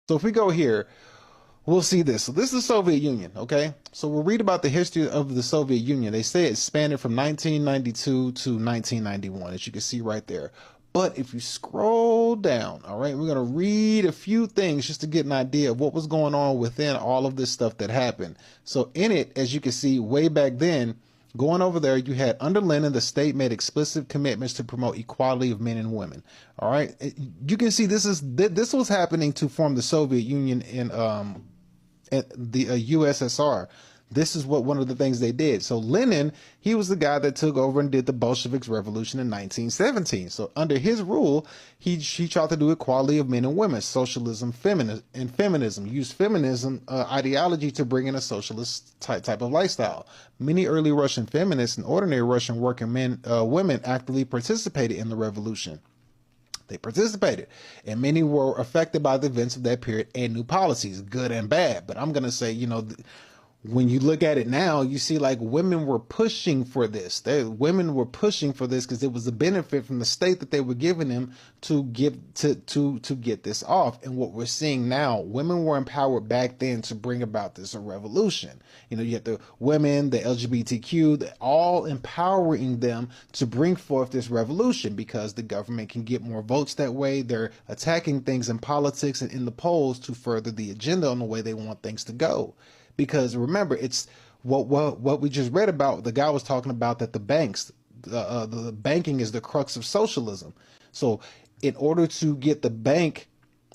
So if we go here, we'll see this. So this is the Soviet Union, okay? So we'll read about the history of the Soviet Union. They say it spanned from 1992 to 1991, as you can see right there. But if you scroll down, all right, we're going to read a few things just to get an idea of what was going on within all of this stuff that happened. So in it, as you can see, way back then, going over there, you had under Lenin, the state made explicit commitments to promote equality of men and women. All right, you can see this was happening to form the Soviet Union in the USSR. This is what one of the things they did. So Lenin, he was the guy that took over and did the Bolsheviks revolution in 1917. So under his rule, he tried to do equality of men and women, socialism, feminism, used feminism ideology to bring in a socialist type of lifestyle. Many early Russian feminists and ordinary Russian working men, women actively participated in the revolution. They participated, and many were affected by the events of that period and new policies, good and bad. But I'm going to say, when you look at it now, you see like women were pushing for this. Women were pushing for this because it was a benefit from the state that they were giving them to get this off. And what we're seeing now, women were empowered back then to bring about this revolution. You have the women, the LGBTQ, all empowering them to bring forth this revolution because the government can get more votes that way. They're attacking things in politics and in the polls to further the agenda on the way they want things to go. Because remember, it's what we just read about. The guy was talking about that the banks, the banking is the crux of socialism. So in order to get the bank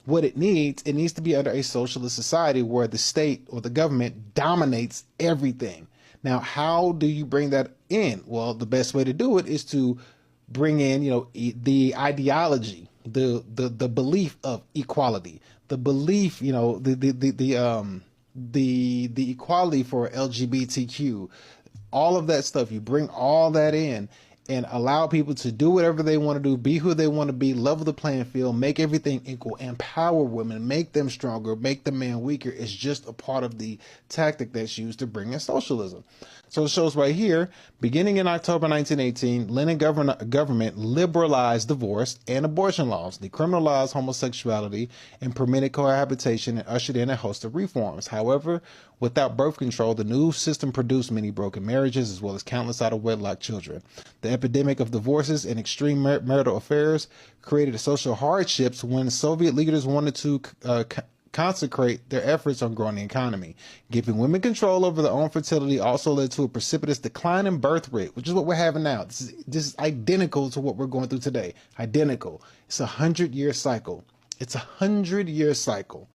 what it needs to be under a socialist society where the state or the government dominates everything. Now, how do you bring that in? Well, the best way to do it is to bring in, the ideology, the belief of equality, the belief, the equality for LGBTQ, all of that stuff. You bring all that in and allow people to do whatever they want to do, be who they want to be, level the playing field, make everything equal, empower women, make them stronger, make the man weaker. Is just a part of the tactic that's used to bring in socialism. So it shows right here, beginning in October 1918, Lenin government liberalized divorce and abortion laws, decriminalized homosexuality, and permitted cohabitation, and ushered in a host of reforms. However, without birth control, the new system produced many broken marriages as well as countless out-of-wedlock children. The epidemic of divorces and extreme marital affairs created social hardships when Soviet leaders wanted to consecrate their efforts on growing the economy. Giving women control over their own fertility also led to a precipitous decline in birth rate, which is what we're having now. This is identical to what we're going through today. Identical. It's a 100-year cycle. It's a 100-year cycle.